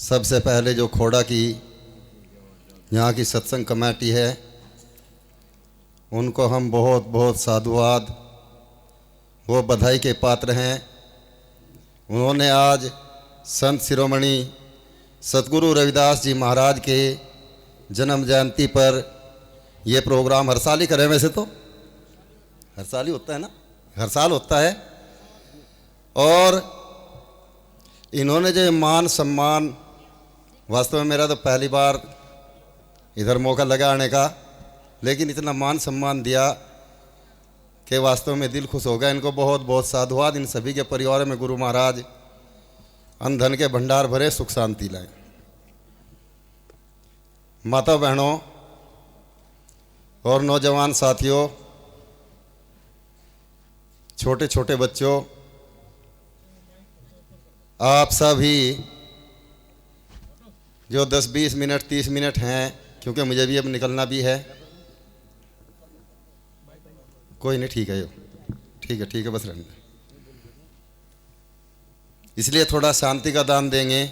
सबसे पहले जो खोड़ा की यहाँ की सत्संग कमेटी है उनको हम बहुत बहुत साधुवाद, वो बधाई के पात्र हैं। उन्होंने आज संत शिरोमणि सतगुरु रविदास जी महाराज के जन्म जयंती पर ये प्रोग्राम हर साल ही करें। वैसे तो हर साल ही होता है ना, हर साल होता है। और इन्होंने जो मान सम्मान, वास्तव में मेरा तो पहली बार इधर मौका लगा आने का, लेकिन इतना मान सम्मान दिया कि वास्तव में दिल खुश हो गया। इनको बहुत बहुत साधुवाद। इन सभी के परिवार में गुरु महाराज अन्न धन के भंडार भरे, सुख शांति लाए। माता बहनों और नौजवान साथियों, छोटे छोटे बच्चों, आप सभी जो 10-20 मिनट 30 मिनट हैं, क्योंकि मुझे भी अब निकलना भी है। कोई नहीं, ठीक है, ठीक है, बस रहने दें। इसलिए थोड़ा शांति का दान देंगे।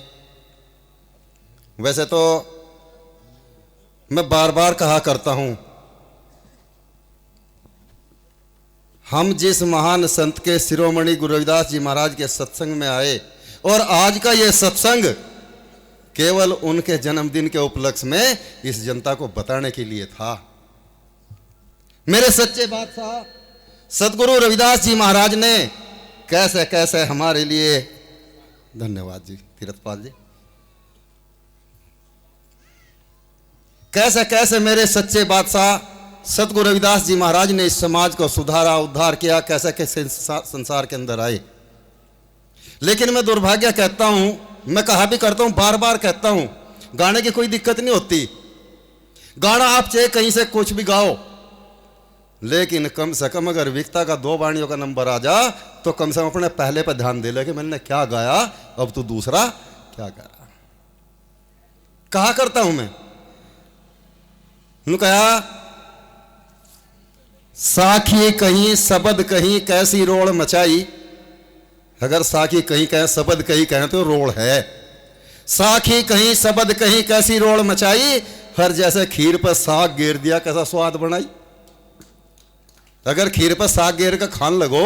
वैसे तो मैं बार बार कहा करता हूं, हम जिस महान संत के शिरोमणि गुरु रविदास जी महाराज के सत्संग में आए, और आज का ये सत्संग केवल उनके जन्मदिन के उपलक्ष्य में इस जनता को बताने के लिए था। मेरे सच्चे बादशाह सतगुरु रविदास जी महाराज ने कैसे कैसे हमारे लिए, धन्यवाद जी तीरथपाल जी, कैसे कैसे मेरे सच्चे बादशाह सतगुरु रविदास जी महाराज ने इस समाज को सुधारा, उद्धार किया, कैसे कैसे संसार के अंदर आए। लेकिन मैं दुर्भाग्य कहता हूं, मैं कहा भी करता हूं, बार बार कहता हूं, गाने की कोई दिक्कत नहीं होती। गाना आप चाहे कहीं से कुछ भी गाओ, लेकिन कम से कम अगर विकता का 2 वाणियों का नंबर आ जा तो कम से कम अपने पहले पर ध्यान दे ले कि मैंने क्या गाया, अब तू दूसरा क्या गा रहा। कहा करता हूं मैं, कहा साखी कहीं शब्द कहीं कैसी रोड़ मचाई। अगर साखी कहीं कहें शब्द कहीं कहें तो रोड़ है। साखी कहीं शब्द कहीं कैसी रोड़ मचाई, हर जैसे खीर पर साग गेर दिया कैसा स्वाद बनाई। अगर खीर पर साग गेर का खान लगो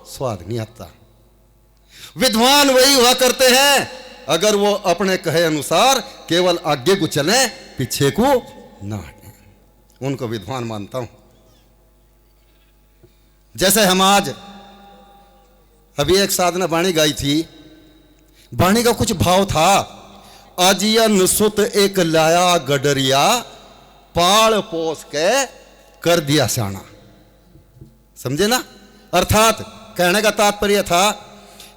स्वाद नहीं आता। विद्वान वही हुआ करते हैं अगर वो अपने कहे अनुसार केवल आगे को चले, पीछे को ना हटे, उनको विद्वान मानता हूं। जैसे हम आज अभी एक साधना बाणी गाई थी, बाणी का कुछ भाव था, अजियन सुत एक लाया गडरिया, पाल पोस के कर दिया साना। समझे ना? अर्थात कहने का तात्पर्य था,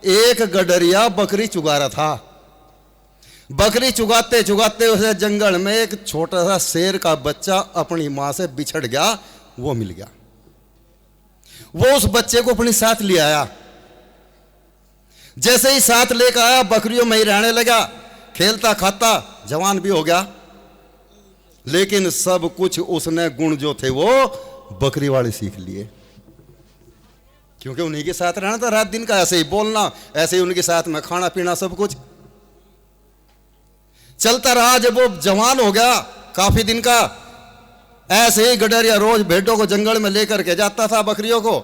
एक गडरिया बकरी चुगा रहा था। बकरी चुगाते चुगाते उसे जंगल में एक छोटा सा शेर का बच्चा अपनी मां से बिछड़ गया, वो मिल गया। वो उस बच्चे को अपने साथ ले आया। जैसे ही साथ लेकर आया, बकरियों में ही रहने लगा, खेलता खाता, जवान भी हो गया। लेकिन सब कुछ उसने गुण जो थे वो बकरी वाले सीख लिए, क्योंकि उन्हीं के साथ रहना था रात दिन का, ऐसे ही बोलना, ऐसे ही उनके साथ में खाना पीना सब कुछ चलता रहा। जब वो जवान हो गया काफी दिन का, ऐसे ही गडरिया रोज भेड़ों को जंगल में लेकर के जाता था, बकरियों को।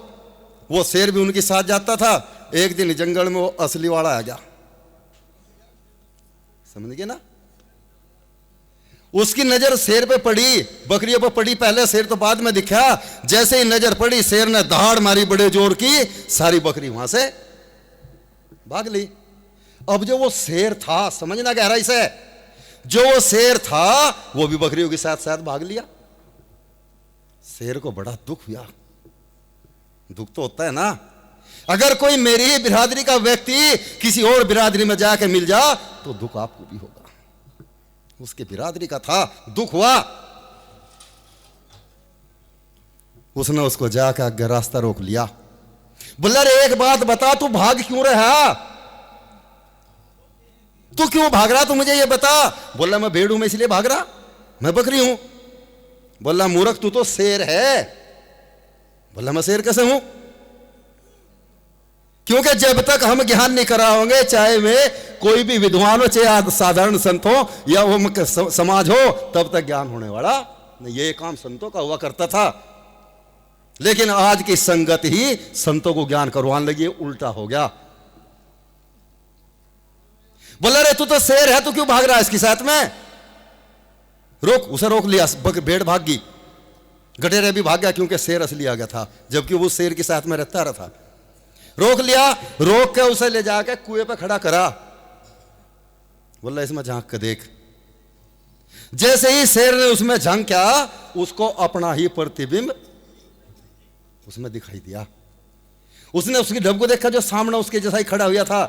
वो शेर भी उनके साथ जाता था। एक दिन जंगल में वो असली वाला आ गया, समझ गए ना? उसकी नजर शेर पे पड़ी, बकरियों पे पड़ी पहले, शेर तो बाद में दिखा। जैसे ही नजर पड़ी, शेर ने दहाड़ मारी बड़े जोर की, सारी बकरी वहां से भाग ली। अब जो वो शेर था, समझना गहराई से, जो वो शेर था वो भी बकरियों के साथ साथ भाग लिया। शेर को बड़ा दुख हुआ। दुख तो होता है ना, अगर कोई मेरी ही बिरादरी का व्यक्ति किसी और बिरादरी में जाके मिल जा तो दुख आपको भी होगा। उसके बिरादरी का था, दुख हुआ। उसने उसको जाकर आगे रास्ता रोक लिया। बोला, रे एक बात बता, तू भाग क्यों रहा? तू क्यों भाग रहा? तू मुझे ये बता। बोला, मैं भेड़ हूं, मैं इसलिए भाग रहा, मैं बकरी हूं। बोला, मूर्ख, तू तो शेर है। बोला, मैं शेर कैसे हूं? क्योंकि जब तक हम ज्ञान नहीं कराओगे, चाहे वे कोई भी विद्वान हो, चाहे साधारण संत हो या वो समाज हो, तब तक ज्ञान होने वाला नहीं। ये काम संतों का हुआ करता था, लेकिन आज की संगत ही संतों को ज्ञान करवाने लगी, उल्टा हो गया। बोला रे तू तो शेर है, तू क्यों भाग रहा है इसके साथ में? रोक, उसे रोक लिया, भेड़ भाग गई, गठेरा भी भाग गया क्योंकि शेर असली आ गया था, जबकि वो शेर के साथ में रहता रहा था। रोक लिया, रोक के उसे ले जाकर कुएं पे खड़ा करा, बोला इसमें झांक के देख। जैसे ही शेर ने उसमें झांका, उसको अपना ही प्रतिबिंब उसमें दिखाई दिया। उसने उसकी ढब को देखा जो सामने उसके जैसा ही खड़ा हुआ था।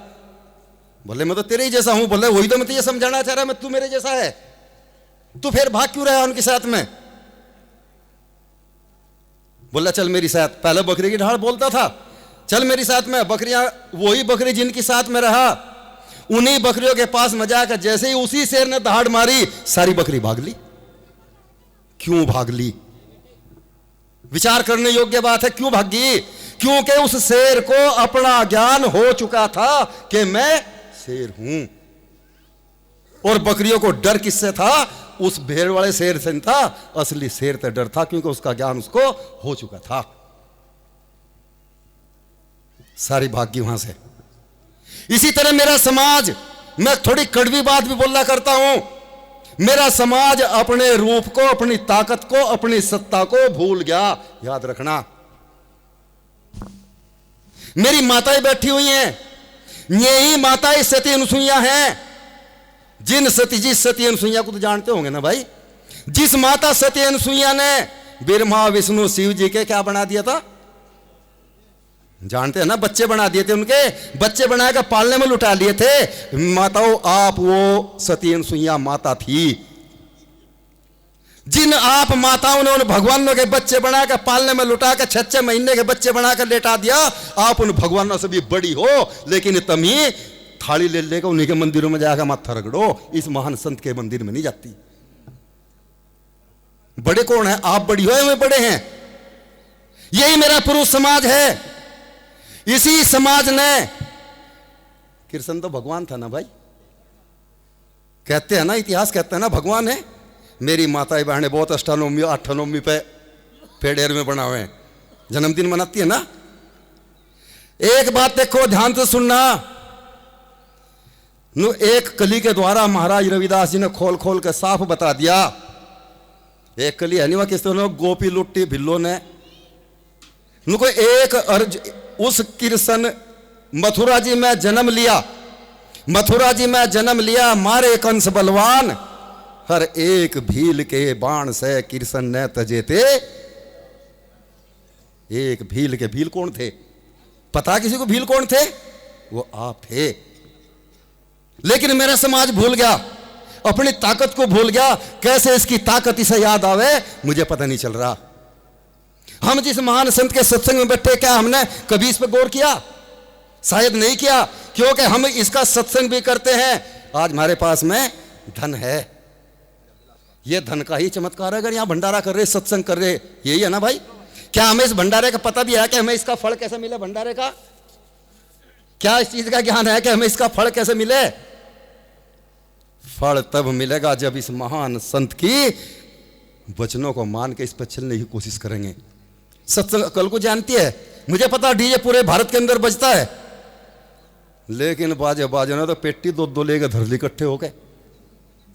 बोले मैं तो तेरे ही जैसा हूं। बोले वही तो मैं तुझे समझाना चाह रहा, मैं तू मेरे जैसा है, तू फिर भाग क्यों रहा उनके साथ में? बोला चल मेरी साथ। पहले बकरी की ढाल बोलता था, चल मेरी साथ में। बकरियां, वही बकरी जिनकी साथ में रहा, उन्हीं बकरियों के पास में जाकर जैसे ही उसी शेर ने दहाड़ मारी, सारी बकरी भाग ली। क्यों भाग ली? विचार करने योग्य बात है, क्यों भागी? क्योंकि उस शेर को अपना ज्ञान हो चुका था कि मैं शेर हूं। और बकरियों को डर किससे था? उस भेड़ वाले शेर से था, असली शेर से डर था, क्योंकि उसका ज्ञान उसको हो चुका था। सारी भागी वहां से। इसी तरह मेरा समाज, मैं थोड़ी कड़वी बात भी बोलना करता हूं, मेरा समाज अपने रूप को, अपनी ताकत को, अपनी सत्ता को भूल गया। याद रखना, मेरी माताएं बैठी हुई हैं, यही माताएं सती अनुसुईया हैं। जिस सती अनुसुईया को तो जानते होंगे ना भाई, जिस माता सती अनुसुईया ने ब्रह्मा विष्णु शिव जी के क्या बना दिया था? जानते हैं ना, बच्चे बना दिए थे, उनके बच्चे बनाकर पालने में लुटा लिए थे। माताओं, आप वो सती अनुसुईया माता थी। जिन आप माताओं ने उन भगवानों के बच्चे बनाकर पालने में लुटाकर 6 महीने के बच्चे बनाकर लेटा दिया, आप उन भगवानों से भी बड़ी हो, लेकिन तुम ही थाली ले लेकर उन्हीं के मंदिरों में जाकर माथा रगड़ो, इस महान संत के मंदिर में नहीं जाती। बड़े कौन है? आप बड़ी हो या मैं बड़े हैं? यही मेरा पुरुष समाज है। इसी समाज ने, कृष्ण तो भगवान था ना भाई, कहते हैं ना, इतिहास कहते हैं ना भगवान है। मेरी माताएं बहनें बहुत अष्टनवमी 8 पे पेड़ेर में बना हुए हैं, जन्मदिन मनाती है ना। एक बात देखो, ध्यान से सुनना, एक कली के द्वारा महाराज रविदास जी ने खोल खोल के साफ बता दिया। एक कली है नहीं, वह किस तरह गोपी लुट्टी भिल्लो ने उनको एक अर्ज, उस कृष्ण मथुरा जी में जन्म लिया, मथुरा जी में जन्म लिया, मारे कंस बलवान, हर एक भील के बाण से कृष्ण ने तजे थे। एक भील के, भील कौन थे? पता किसी को भील कौन थे? वो आप थे। लेकिन मेरा समाज भूल गया, अपनी ताकत को भूल गया। कैसे इसकी ताकत इसे याद आवे मुझे पता नहीं चल रहा। हम जिस महान संत के सत्संग में बैठे, क्या हमने कभी इस पर गौर किया? शायद नहीं किया, क्योंकि हम इसका सत्संग भी करते हैं। आज हमारे पास में धन है, ये धन का ही चमत्कार है। अगर यहां भंडारा कर रहे, सत्संग कर रहे, यही है ना भाई। क्या हमें इस भंडारे का पता भी है कि हमें इसका फल कैसे मिले? भंडारे का क्या इस चीज का ज्ञान है कि हमें इसका फल कैसे मिले? फल तब मिलेगा जब इस महान संत की वचनों को मान के इस पर चलने की कोशिश करेंगे। सत्संग कल को जानती है, मुझे पता डीजे पूरे भारत के अंदर बजता है, लेकिन बाजे बाजे ना तो पेटी 2-2 लेकर धर ली इकट्ठे होके।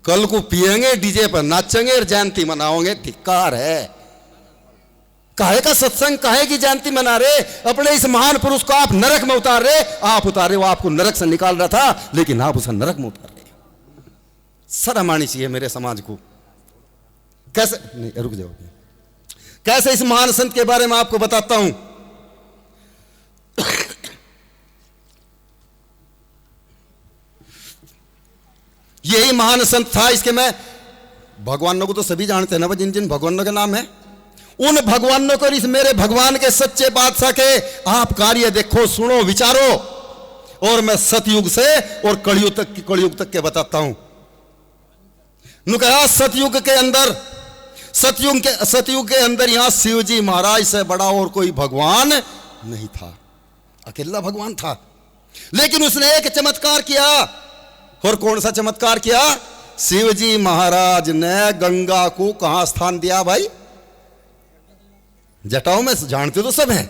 कल को पिएंगे, डीजे पर नाचेंगे और जयंती मनाओगे। धिक्कार है। काहे का सत्संग, काहे की जयंती मना रहे? अपने इस महान पुरुष को आप नरक में उतार रहे। आप उतारे, वो आपको नरक से निकाल रहा था, लेकिन आप उसे नरक में उतार रहे। शर्म आनी चाहिए मेरे समाज को। कैसे नहीं, रुक जाओ, कैसे इस महान संत के बारे में आपको बताता हूं। यही महान संत था। इसके मैं भगवानों को तो सभी जानते हैं ना, जिन जिन भगवानों के नाम है, उन भगवानों को, इस मेरे भगवान के सच्चे बादशाह के आप कार्य देखो, सुनो, विचारो। और मैं सतयुग से और कलयुग तक के बताता हूं। कहा सतयुग के अंदर यहां शिव जी महाराज से बड़ा और कोई भगवान नहीं था, अकेला भगवान था। लेकिन उसने एक चमत्कार किया। और कौन सा चमत्कार किया? शिवजी महाराज ने गंगा को कहां स्थान दिया भाई? जटाओं में, जानते तो सब हैं।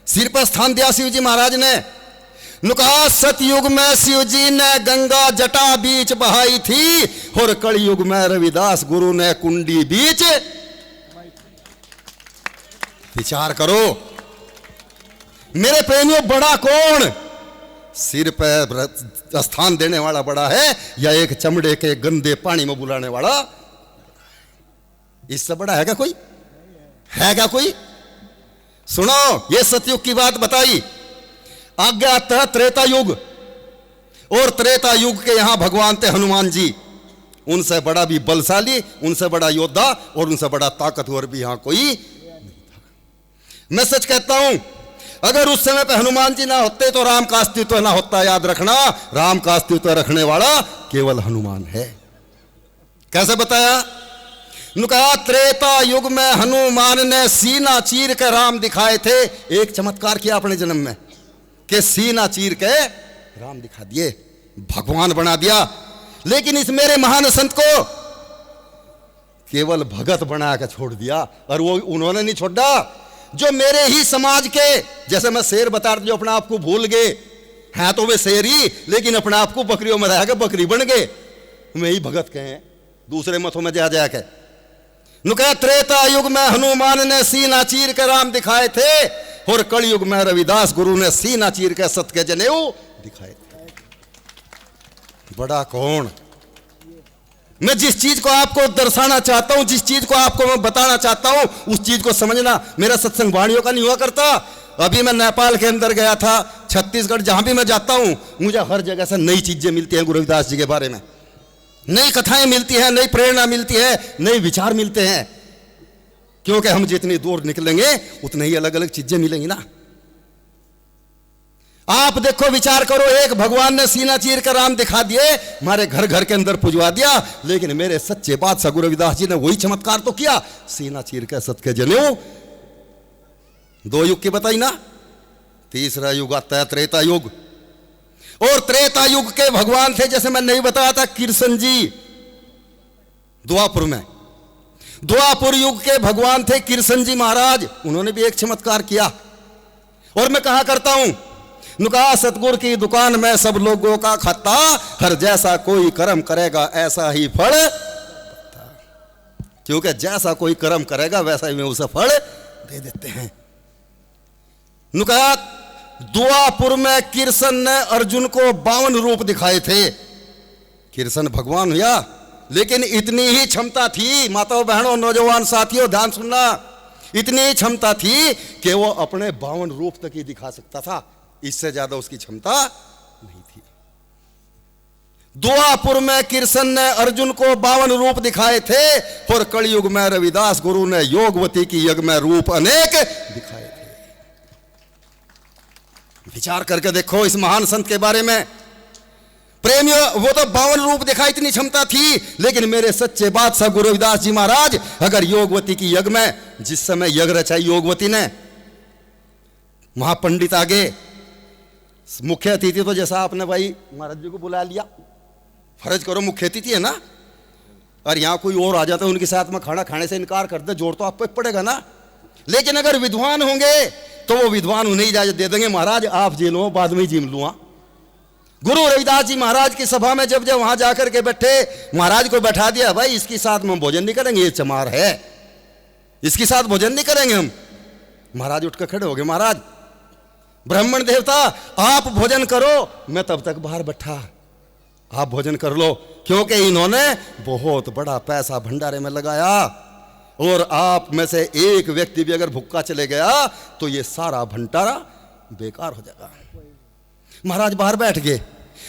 सिर पर स्थान दिया शिवजी महाराज ने। कहा सतयुग में शिवजी ने गंगा जटा बीच बहाई थी और कलयुग में रविदास गुरु ने कुंडी बीच। विचार करो मेरे प्रेमियों, बड़ा कौन? सिर पर स्थान देने वाला बड़ा है या एक चमड़े के गंदे पानी में बुलाने वाला? इससे बड़ा है क्या कोई? है क्या कोई? सुनो, ये सतयुग की बात बताई। आज्ञा आता त्रेता युग, और त्रेता युग के यहां भगवान थे हनुमान जी। उनसे बड़ा भी बलशाली, उनसे बड़ा योद्धा और उनसे बड़ा ताकतवर भी यहां कोई नहीं था। मैं सच कहता हूं, अगर उस समय पे हनुमान जी ना होते तो राम का अस्तित्व ना होता। याद रखना, राम का अस्तित्व रखने वाला केवल हनुमान है। कैसे बताया? कहा त्रेता युग में हनुमान ने सीना चीर के राम दिखाए थे। एक चमत्कार किया अपने जन्म में कि सीना चीर के राम दिखा दिए, भगवान बना दिया। लेकिन इस मेरे महान संत को केवल भगत बना के छोड़ दिया। और वो उन्होंने नहीं छोड़ा, जो मेरे ही समाज के, जैसे मैं शेर बता रहा, जो अपने आप को भूल गए हैं, तो वे शेर ही, लेकिन अपने आप को बकरियों में रह के बकरी बन गए। वे ही भगत कहे, दूसरे मथों में जा जाके। कहा त्रेता युग में हनुमान ने सीना चीर के राम दिखाए थे और कलयुग में रविदास गुरु ने सीना चीर के सत्य के जनेऊ दिखाए थे। बड़ा कौन? मैं जिस चीज को आपको दर्शाना चाहता हूं, जिस चीज को आपको मैं बताना चाहता हूं, उस चीज को समझना। मेरा सत्संग वाणियों का नहीं हुआ करता। अभी मैं नेपाल के अंदर गया था, छत्तीसगढ़, जहां भी मैं जाता हूं मुझे हर जगह से नई चीजें मिलती हैं गुरु रविदास जी के बारे में। नई कथाएं मिलती हैं, नई प्रेरणा मिलती है, नए विचार मिलते हैं। क्योंकि हम जितनी दूर निकलेंगे उतने ही अलग अलग चीजें मिलेंगी ना। आप देखो, विचार करो, एक भगवान ने सीना चीर कर राम दिखा दिए, हमारे घर घर के अंदर पुजवा दिया। लेकिन मेरे सच्चे बादशाह गुरु रविदास जी ने वही चमत्कार तो किया, सीना चीर कर सत्य के जनेऊ। दो युग की बताई ना। तीसरा युग आता है त्रेता युग, और त्रेता युग के भगवान थे, जैसे मैं नहीं बताया था, कृष्ण जी। द्वापुर में, द्वापुर युग के भगवान थे कृष्ण जी महाराज। उन्होंने भी एक चमत्कार किया। और मैं कहा करता हूं, कहा सतगुरु की दुकान में सब लोगों का खाता, हर जैसा कोई कर्म करेगा ऐसा ही फल। क्योंकि जैसा कोई कर्म करेगा वैसा ही उसे फल दे देते हैं। कहा द्वापुर में कृष्ण ने अर्जुन को 52 रूप दिखाए थे। कृष्ण भगवान हुआ, लेकिन इतनी ही क्षमता थी, माताओं बहनों नौजवान साथियों ध्यान सुनना, इतनी ही क्षमता थी कि वो अपने 52 रूप तक ही दिखा सकता था। इससे ज्यादा उसकी क्षमता नहीं थी। द्वापुर में कृष्ण ने अर्जुन को 52 रूप दिखाए थे और कलयुग में रविदास गुरु ने योगवती की यज्ञ में रूप अनेक दिखाए थे। विचार करके देखो इस महान संत के बारे में प्रेमियों। वो तो 52 रूप दिखा, इतनी क्षमता थी। लेकिन मेरे सच्चे बादशाह गुरु रविदास जी महाराज अगर योगवती की यज्ञ में, जिस समय यज्ञ रचाई योगवती ने, महापंडित आगे, मुख्य अतिथि तो जैसा आपने भाई महाराज जी को बुला लिया, फर्ज करो मुख्य अतिथि है ना, और यहां कोई और आ जाता है उनके साथ में खाना खाने से इनकार कर दे, जोर तो आपको पड़ेगा ना। लेकिन अगर विद्वान होंगे तो वो विद्वान उन्हें इजाजत दे देंगे, महाराज आप जी लो, बाद में ही जिम लूंगा। गुरु रविदास जी महाराज की सभा में जब वहां जाकर के बैठे, महाराज को बैठा दिया, भाई इसके साथ में भोजन नहीं करेंगे, ये चमार है, इसके साथ भोजन नहीं करेंगे हम। महाराज उठ कर खड़े हो गए, महाराज ब्राह्मण देवता आप भोजन करो, मैं तब तक बाहर बैठा, आप भोजन कर लो। क्योंकि इन्होंने बहुत बड़ा पैसा भंडारे में लगाया, और आप में से एक व्यक्ति भी अगर भूखा चले गया तो ये सारा भंडारा बेकार हो जाएगा। महाराज बाहर बैठ गए।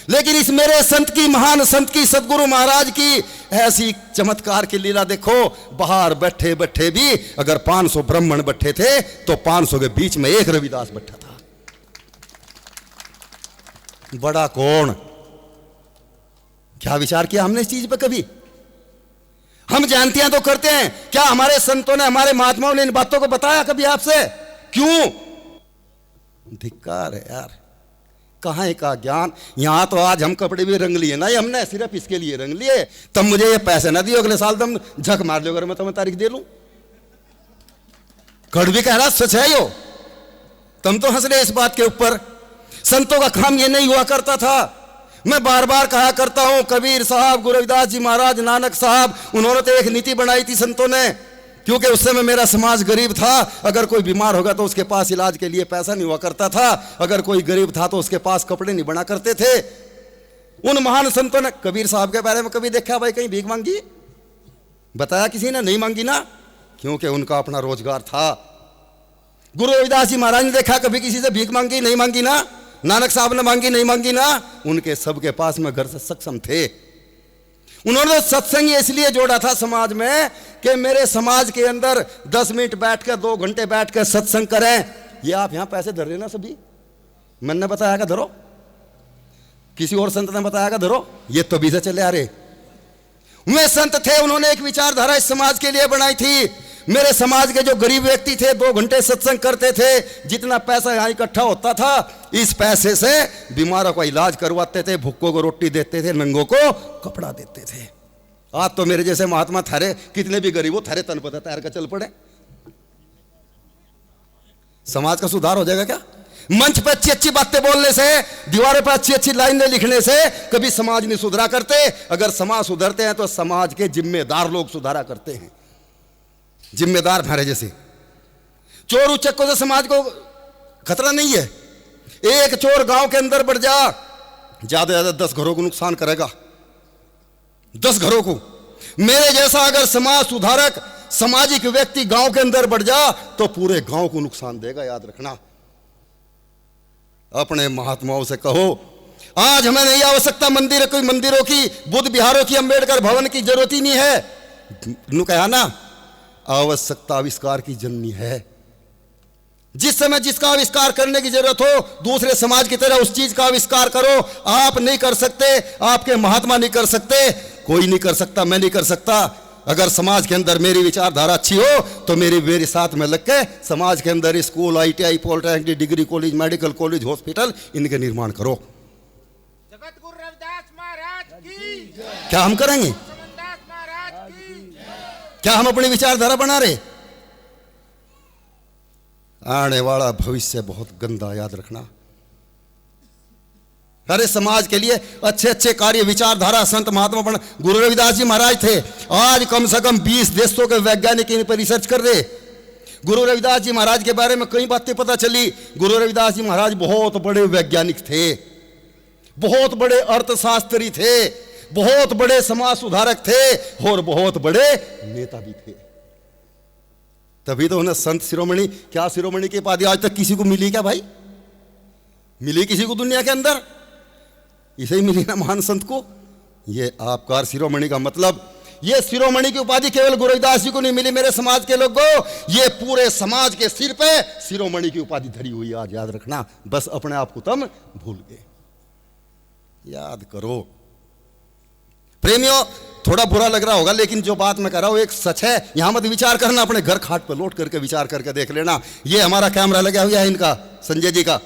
लेकिन इस मेरे संत की, महान संत की, सदगुरु महाराज की ऐसी चमत्कार की लीला देखो। बाहर बैठे बैठे भी अगर 500 ब्राह्मण बैठे थे तो 500 के बीच में एक रविदास बैठा था। बड़ा कौन? क्या विचार किया हमने इस चीज पे? कभी हम जानते हैं तो करते हैं। क्या हमारे संतों ने, हमारे महात्माओं ने इन बातों को बताया कभी आपसे? क्यों? धिक्कार है यार। कहाँ का ज्ञान। यहाँ तो आज हम कपड़े भी रंग लिए ना, ये हमने सिर्फ इसके लिए रंग लिए, तब मुझे ये पैसे ना दियो, अगले साल तुम झक मार लो अगर मैं तुम्हें तारीख दे लूं। कड़वी कह रहा सच है यो, तुम तो हंस रहे इस बात के ऊपर। संतों का काम ये नहीं हुआ करता था। मैं बार बार कहा करता हूं, कबीर साहब, गुरु रविदास जी महाराज, नानक साहब, उन्होंने तो एक नीति बनाई थी संतों ने, क्योंकि उस समय मेरा समाज गरीब था। अगर कोई बीमार होगा तो उसके पास इलाज के लिए पैसा नहीं हुआ करता था, अगर कोई गरीब था तो उसके पास कपड़े नहीं बना करते थे। उन महान संतों ने, कबीर साहब के बारे में कभी देखा भाई कहीं भीख मांगी? बताया किसी ने? नहीं मांगी ना, क्योंकि उनका अपना रोजगार था। गुरु रविदास जी महाराज ने देखा कभी किसी से भीख मांगी? नहीं मांगी ना। नानक साहब ने मांगी? नहीं मांगी ना। उनके सबके पास में घर से सक्षम थे। उन्होंने सत्संग इसलिए जोड़ा था समाज में कि मेरे समाज के अंदर 10 मिनट बैठ कर, 2 घंटे बैठ कर सत्संग करें। ये आप यहां पैसे धर रहे ना सभी, मैंने बताया का धरो, किसी और संत ने बताया का धरो, ये तभी से चले आ रहे। वे संत थे, उन्होंने एक विचारधारा इस समाज के लिए बनाई थी। मेरे समाज के जो गरीब व्यक्ति थे 2 घंटे सत्संग करते थे, जितना पैसा यहाँ इकट्ठा होता था इस पैसे से बीमारों का इलाज करवाते थे, भूखों को रोटी देते थे, नंगों को कपड़ा देते थे। आज तो मेरे जैसे महात्मा थारे कितने भी गरीब हो, थारे तन पता तैर कर चल पड़े। समाज का सुधार हो जाएगा क्या? मंच पर अच्छी अच्छी बातें बोलने से, दीवारों पर अच्छी अच्छी लाइनें लिखने से कभी समाज नहीं सुधरा करते। अगर समाज सुधरते हैं तो समाज के जिम्मेदार लोग सुधारा करते हैं। जिम्मेदार भारे जैसे चोर उचक्कों से समाज को खतरा नहीं है। एक चोर गांव के अंदर बढ़ जा, ज्यादा ज्यादा 10 घरों को नुकसान करेगा, 10 घरों को। मेरे जैसा अगर समाज सुधारक, सामाजिक व्यक्ति गांव के अंदर बढ़ जा तो पूरे गांव को नुकसान देगा, याद रखना। अपने महात्माओं से कहो, आज हमें नहीं आवश्यकता मंदिरों की, बुद्ध विहारों की, अंबेडकर भवन की जरूरत ही नहीं है। नु कहा ना, आवश्यकता आविष्कार की जननी है। जिस समय जिसका आविष्कार करने की जरूरत हो, दूसरे समाज की तरह उस चीज का आविष्कार करो। आप नहीं कर सकते, आपके महात्मा नहीं कर सकते, कोई नहीं कर सकता, मैं नहीं कर सकता। अगर समाज के अंदर मेरी विचारधारा अच्छी हो तो मेरे साथ में लग के समाज के अंदर school, ITI, polytechnic, degree college, medical college, hospital, इनके निर्माण करो। जगत गुरु रविदास महाराज की क्या हम करेंगे? महाराज की। क्या हम अपनी विचारधारा बना रहे? आने वाला भविष्य बहुत गंदा, याद रखना। अरे समाज के लिए अच्छे अच्छे कार्य, विचारधारा, संत महात्मा बना। गुरु रविदास जी महाराज थे, आज कम से कम 20 देशों के वैज्ञानिक इन पर रिसर्च कर रहे। गुरु रविदास जी महाराज के बारे में कई बातें पता चली। गुरु रविदास जी महाराज बहुत बड़े वैज्ञानिक थे, बहुत बड़े अर्थशास्त्री थे, बहुत बड़े समाज सुधारक थे और बहुत बड़े नेता भी थे। तभी तो उन्हें संत शिरोमणि, क्या शिरोमणि की उपाधि आज तक किसी को मिली क्या भाई? मिली किसी को दुनिया के अंदर? इसे ही मिली ना महान संत को। ये आपकार शिरोमणि का मतलब, ये शिरोमणि की उपाधि केवल गुरु रविदास जी को नहीं मिली, मेरे समाज के लोगों, ये पूरे समाज के सिर पे शिरोमणि की उपाधि धरी हुई। आज याद रखना, बस अपने आप को तुम भूल गए। याद करो प्रेमियों, थोड़ा बुरा लग रहा होगा लेकिन जो बात मैं कर रहा हूं एक सच है। यहां मत विचार करना, अपने घर खाट पर लौट करके विचार करके देख लेना। ये हमारा कैमरा लगा हुआ है इनका, संजय जी का,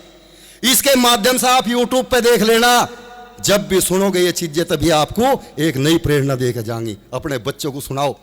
इसके माध्यम से आप यूट्यूब पे देख लेना। जब भी सुनोगे ये चीजें तभी आपको एक नई प्रेरणा देकर जाएंगी। अपने बच्चों को सुनाओ।